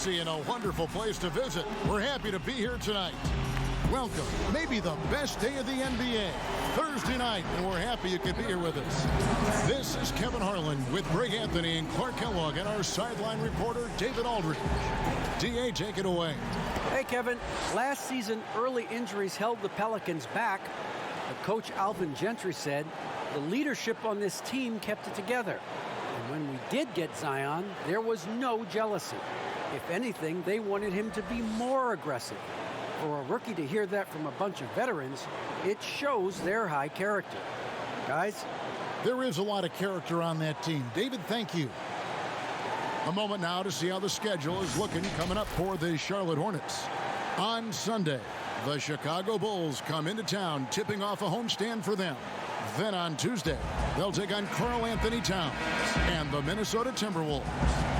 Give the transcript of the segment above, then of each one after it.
classy and a wonderful place to visit. We're happy to be here tonight. Welcome, maybe the best day of the NBA, Thursday night, and we're happy you could be here with us. This is Kevin Harlan with Greg Anthony and Clark Kellogg and our sideline reporter, David Aldridge. DA, take it away. Hey, Kevin. Last season, early injuries held the Pelicans back. But Coach Alvin Gentry said the leadership on this team kept it together. And when we did get Zion, there was no jealousy. If anything, they wanted him to be more aggressive. For a rookie to hear that from a bunch of veterans, it shows their high character. Guys? There is a lot of character on that team. David, thank you. A moment now to see how the schedule is looking coming up for the Charlotte Hornets. On Sunday, the Chicago Bulls come into town, tipping off a homestand for them. Then on Tuesday, they'll take on Karl Anthony Towns and the Minnesota Timberwolves.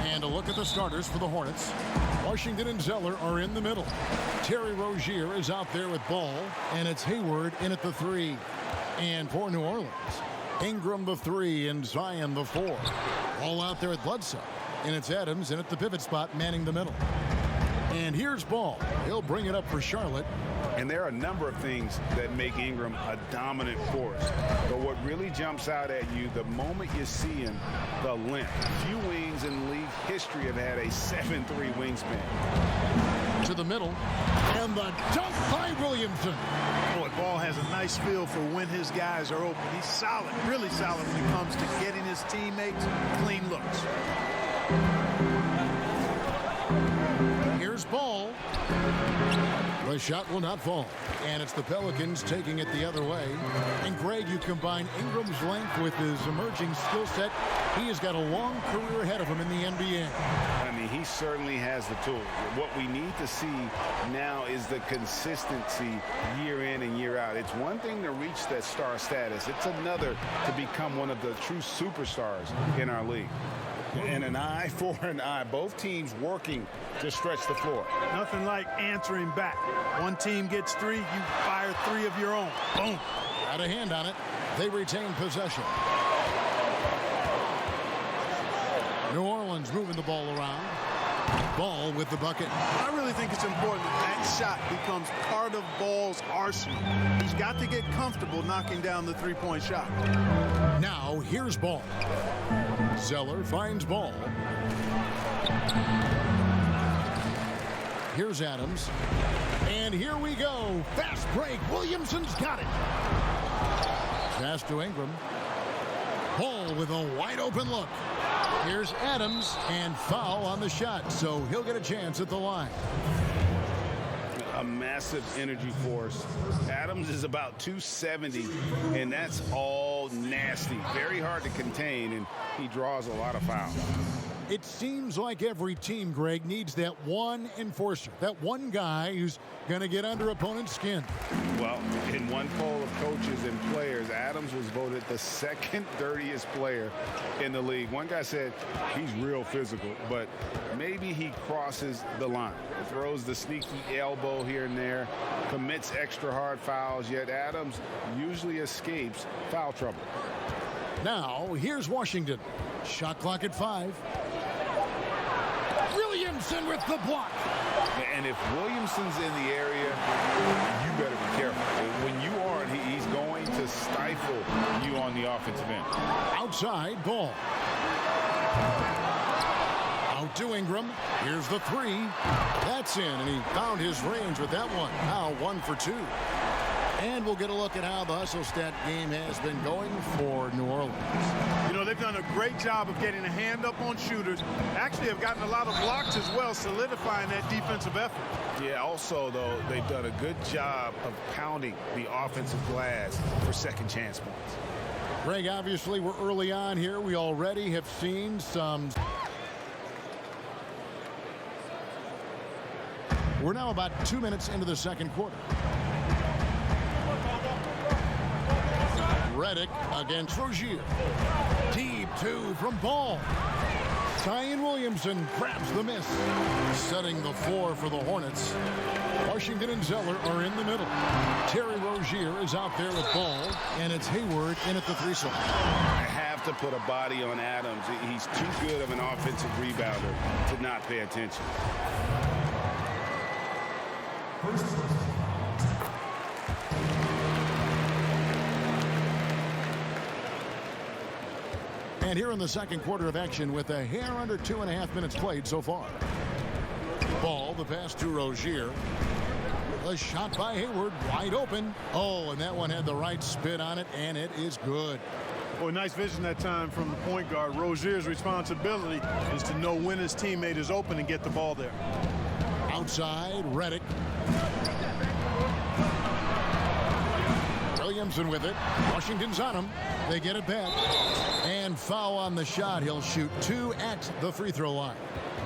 And a look at the starters for the Hornets. Washington and Zeller are in the middle. Terry Rozier is out there with Ball, and it's Hayward in at the 3. And for New Orleans, Ingram the 3 and Zion the 4. All out there at Bledsoe, and it's Adams in at the pivot spot manning the middle. And here's Ball. He'll bring it up for Charlotte. And there are a number of things that make Ingram a dominant force. But what really jumps out at you, the moment you see him, the length. Few wings in league history have had a 7'3" wingspan. To the middle. And the dunk by Williamson. Boy, Ball has a nice feel for when his guys are open. He's solid, really solid when it comes to getting his teammates clean looks. Here's Ball. The shot will not fall. And it's the Pelicans taking it the other way. And Greg, you combine Ingram's length with his emerging skill set. He has got a long career ahead of him in the NBA. I mean, he certainly has the tools. What we need to see now is the consistency year in and year out. It's one thing to reach that star status. It's another to become one of the true superstars in our league. And an eye for an eye. Both teams working to stretch the floor. Nothing like answering back. One team gets 3, you fire 3 of your own. Boom. Got a hand on it. They retain possession. New Orleans moving the ball around. Ball with the bucket. I really think it's important that shot becomes part of Ball's arsenal. He's got to get comfortable knocking down the three-point shot. Now, here's Ball. Zeller finds Ball. Here's Adams. And here we go. Fast break. Williamson's got it. Pass to Ingram. Ball with a wide open look. Here's Adams, and foul on the shot, so he'll get a chance at the line. A massive energy force. Adams is about 270, and that's all nasty. Very hard to contain, and he draws a lot of fouls. It seems like every team, Greg, needs that one enforcer, that one guy who's going to get under opponent's skin. Well, in one poll of coaches and players, Adams was voted the second dirtiest player in the league. One guy said he's real physical, but maybe he crosses the line. Throws the sneaky elbow here and there, commits extra hard fouls, yet Adams usually escapes foul trouble. Now, here's Washington. Shot clock at 5. Williamson with the block. And if Williamson's in the area, you better be careful. When you aren't, he's going to stifle you on the offensive end. Outside, Ball. Out to Ingram. Here's the 3. That's in, and he found his range with that one. Now 1 for 2. And we'll get a look at how the hustle stat game has been going for New Orleans. You know, they've done a great job of getting a hand up on shooters. Actually have gotten a lot of blocks as well, solidifying that defensive effort. Yeah, also, though, they've done a good job of pounding the offensive glass for second chance points. Greg, obviously, we're early on here. We already have seen some. We're now about 2 minutes into the second quarter. Redick against Rozier. Deep 2 from Ball. Zion Williamson grabs the miss. Setting the floor for the Hornets. Washington and Zeller are in the middle. Terry Rozier is out there with Ball, and it's Hayward in at the 3 slot. I have to put a body on Adams. He's too good of an offensive rebounder to not pay attention. And here in the second quarter of action with a hair under 2.5 minutes played so far. Ball, the pass to Rozier. A shot by Hayward, wide open. Oh, and that one had the right spin on it, and it is good. Boy, nice vision that time from the point guard. Rozier's responsibility is to know when his teammate is open and get the ball there. Outside, Redick. Williamson with it. Washington's on him. They get it back. And foul on the shot. He'll shoot 2 at the free throw line.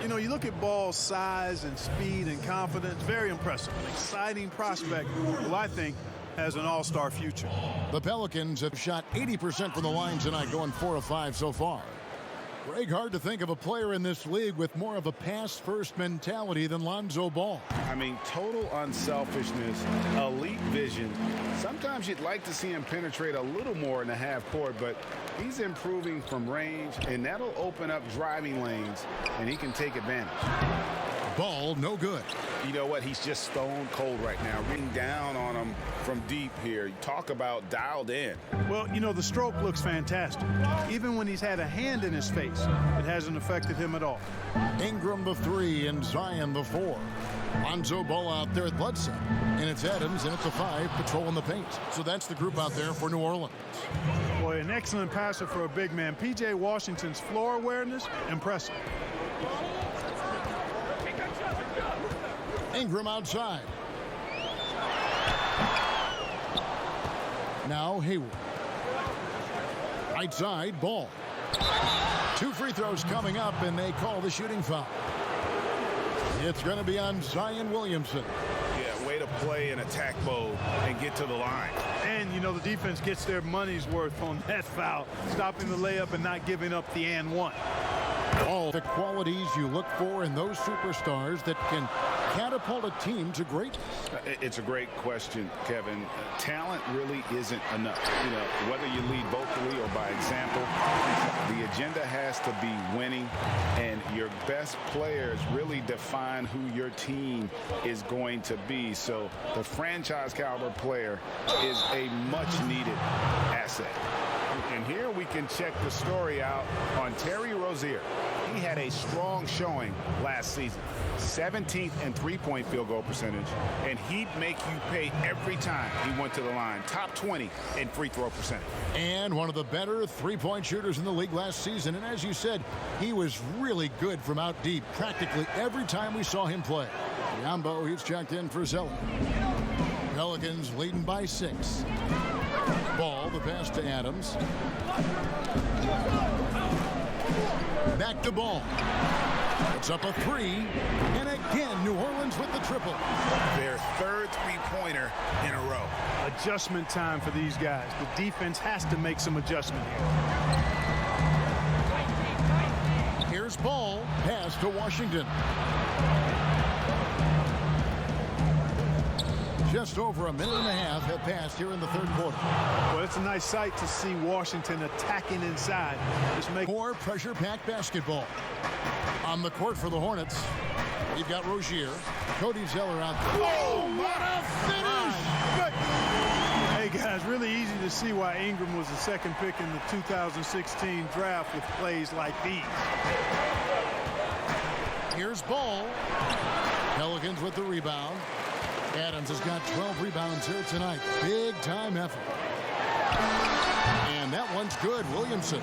You know, you look at Ball's size and speed and confidence, very impressive. An exciting prospect who I think has an all-star future. The Pelicans have shot 80% from the line tonight, going 4 of 5 so far. Greg, hard to think of a player in this league with more of a pass-first mentality than Lonzo Ball. I mean, total unselfishness, elite vision. Sometimes you'd like to see him penetrate a little more in the half court, but he's improving from range, and that'll open up driving lanes, and he can take advantage. Ball, no good. You know what? He's just stone cold right now. Ring down on him from deep here. Talk about dialed in. Well, you know, the stroke looks fantastic. Even when he's had a hand in his face, it hasn't affected him at all. Ingram the 3 and Zion the 4. Lonzo Ball out there at Bledsoe. And it's Adams, and it's a 5 patrolling the paint. So that's the group out there for New Orleans. Boy, an excellent passer for a big man. P.J. Washington's floor awareness, impressive. Ingram outside. Now Hayward. Right side, Ball. 2 free throws coming up, and they call the shooting foul. It's going to be on Zion Williamson. Yeah, way to play in attack mode and get to the line. And, you know, the defense gets their money's worth on that foul, stopping the layup and not giving up the and one. All the qualities you look for in those superstars that can catapult a team to greatness. It's a great question, Kevin. Talent really isn't enough. You know, whether you lead vocally or by example, the agenda has to be winning, and your best players really define who your team is going to be. So the franchise caliber player is a much needed asset. And here we can check the story out on Terry Rozier. He had a strong showing last season. 17th in three-point field goal percentage, and he'd make you pay every time he went to the line. Top 20 in free throw percentage. And one of the better three-point shooters in the league last season. And as you said, he was really good from out deep practically every time we saw him play. Yambo, he's checked in for Zeller. Pelicans leading by 6. Ball, the pass to Adams. Back to Ball. It's up a 3. And again, New Orleans with the triple. Their third three-pointer in a row. Adjustment time for these guys. The defense has to make some adjustment here. Here's Ball. Pass to Washington. Just over a minute and a half have passed here in the third quarter. Well, it's a nice sight to see Washington attacking inside. Just make more pressure-packed basketball. On the court for the Hornets, we've got Rozier. Cody Zeller out there. Oh, what a finish! Hey, guys, really easy to see why Ingram was the second pick in the 2016 draft with plays like these. Here's Ball. Pelicans with the rebound. Adams has got 12 rebounds here tonight. Big time effort. And that one's good. Williamson.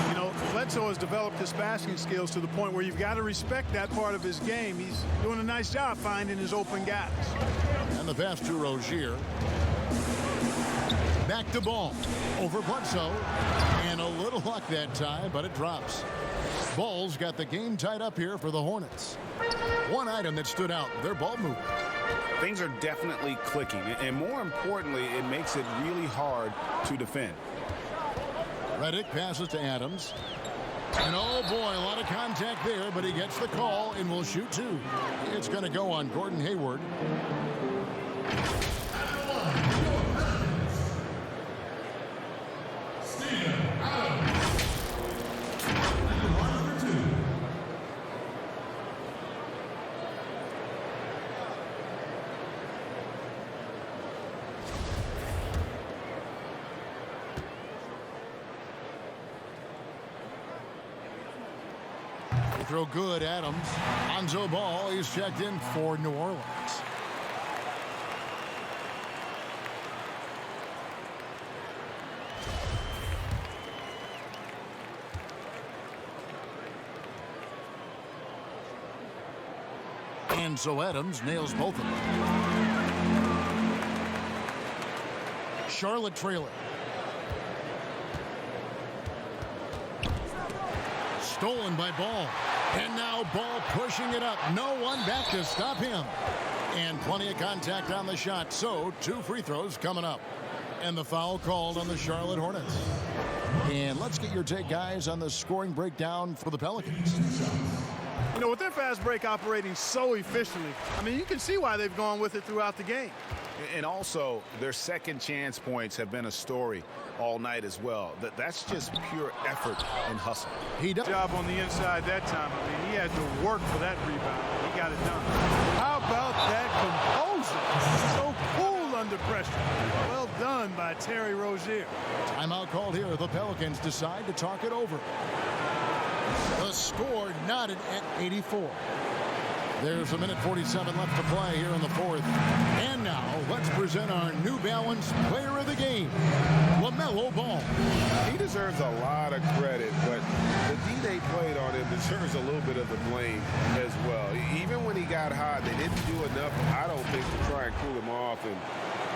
You know, Bledsoe has developed his passing skills to the point where you've got to respect that part of his game. He's doing a nice job finding his open guys. And the pass to Rozier. Back to Ball. Over Bledsoe. And a little luck that time, but it drops. Ball's got the game tied up here for the Hornets. One item that stood out, their ball movement. Things are definitely clicking, and more importantly, it makes it really hard to defend. Redick passes to Adams. And oh boy, a lot of contact there, but he gets the call and will shoot 2. It's going to go on Gordon Hayward. throw good, Adams. Lonzo Ball, he's checked in for New Orleans. And so Adams nails both of them. Charlotte trailing. Stolen by Ball. And now Ball pushing it up. No one back to stop him. And plenty of contact on the shot. So 2 free throws coming up. And the foul called on the Charlotte Hornets. And let's get your take, guys, on the scoring breakdown for the Pelicans. You know, with their fast break operating so efficiently, I mean, you can see why they've gone with it throughout the game. And also, their second chance points have been a story all night as well. That's just pure effort and hustle. He does. Job on the inside that time. I mean, he had to work for that rebound. He got it done. How about that composure? So cool under pressure. Well done by Terry Rozier. Timeout called here. The Pelicans decide to talk it over. The score knotted at 84. There's a minute 47 left to play here in the fourth. And now let's present our New Balance player of the game, Lamelo Ball. He deserves a lot of credit, but the D they played on him deserves a little bit of the blame as well. Even when he got hot, they didn't do enough, I don't think, to try and cool him off. And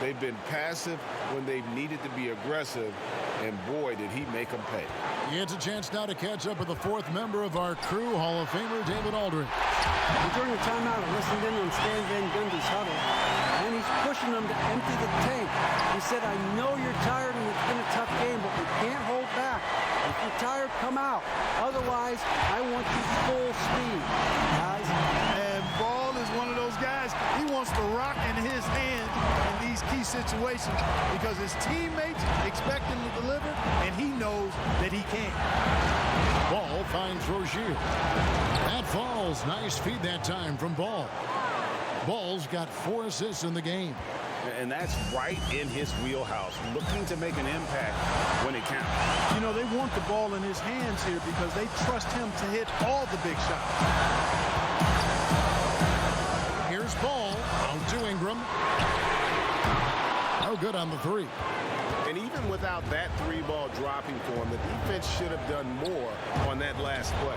they've been passive when they've needed to be aggressive. And boy, did he make them pay. He gets a chance now to catch up with the fourth member of our crew, Hall of Famer David Aldridge. During the timeout, I listened in on Stan Van Gundy's huddle, and he's pushing them to empty the tank. He said, I know you're tired and it's been a tough game, but we can't hold back. If you're tired, come out. Otherwise, I want you full speed, guys. And Ball is one of those guys, he wants the rock in his hand in these key situations because his teammates expect him to deliver, and he knows that he can. Ball finds Rozier. That falls. Nice feed that time from Ball. Ball's got 4 assists in the game. And that's right in his wheelhouse, looking to make an impact when it counts. You know, they want the ball in his hands here because they trust him to hit all the big shots. Here's Ball out to Ingram. No good on the 3. And even without that 3-ball dropping for him, the defense should have done more on that last play.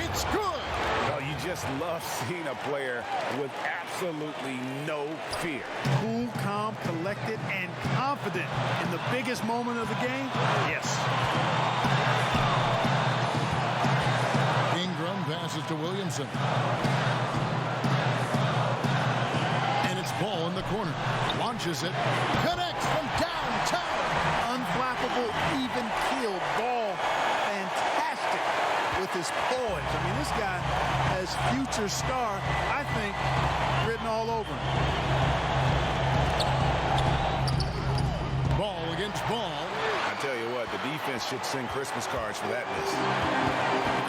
It's good. Well, you just love seeing a player with absolutely no fear. Cool, calm, collected, and confident in the biggest moment of the game. Yes. Ingram passes to Williamson. And it's Ball in the corner. Launches it. Connects from downtown. Unflappable, even keel Ball. Fantastic with his poise. I mean, this guy has future star, I think, written all over him. Ball against Ball. I tell you what, the defense should sing Christmas cards for that miss.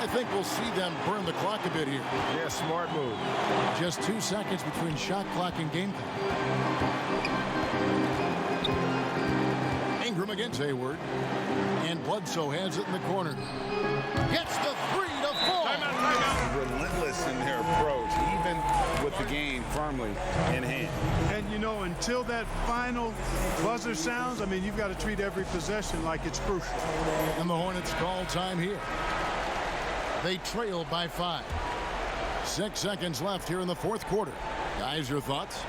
I think we'll see them burn the clock a bit here. Yeah, smart move. Just 2 seconds between shot clock and game time. Ingram against Hayward. And Bledsoe has it in the corner. Gets the 3 to fall. Relentless in their approach, even with the game firmly in hand. And, you know, until that final buzzer sounds, I mean, you've got to treat every possession like it's crucial. And the Hornets call time here. They trail by 5. 6 seconds left here in the fourth quarter. Guys, your thoughts?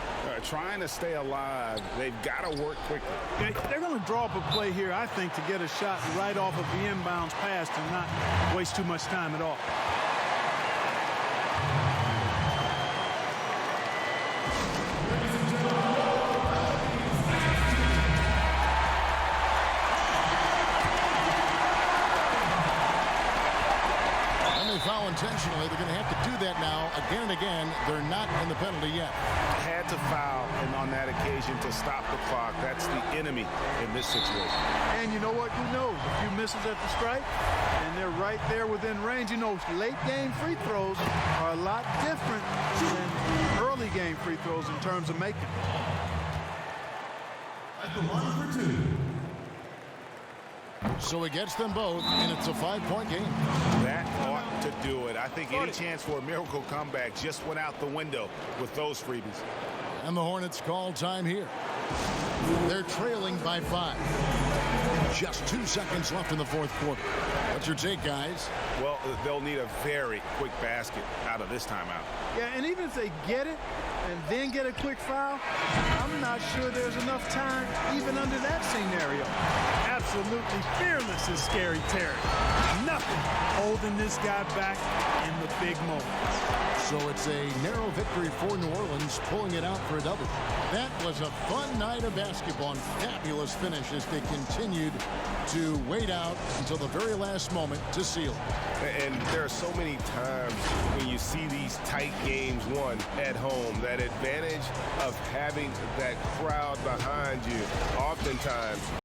Trying to stay alive, they've got to work quickly. They're going to draw up a play here, I think, to get a shot right off of the inbounds pass and not waste too much time at all. Foul intentionally. They're going to have to do that now again and again. They're not in the penalty yet. Had to foul, and on that occasion to stop the clock. That's the enemy in this situation. And you know what? Who knows? A few misses at the stripe, and they're right there within range. You know, late game free throws are a lot different than early game free throws in terms of making. At the line for 2. So he gets them both, and it's a 5-point game. That ought to do it. I think any chance for a miracle comeback just went out the window with those freebies. And the Hornets call time here. They're trailing by 5. Just 2 seconds left in the fourth quarter. What's your take, guys? Well, they'll need a very quick basket out of this timeout. Yeah, and even if they get it and then get a quick foul, I'm not sure there's enough time even under that scenario. Absolutely fearless is Scary Terry. Nothing holding this guy back in the big moments. So it's a narrow victory for New Orleans, pulling it out for a double. That was a fun night of basketball and fabulous finish as they continued to wait out until the very last moment to seal it. And there are so many times when you see these tight games won at home, that advantage of having that crowd behind you oftentimes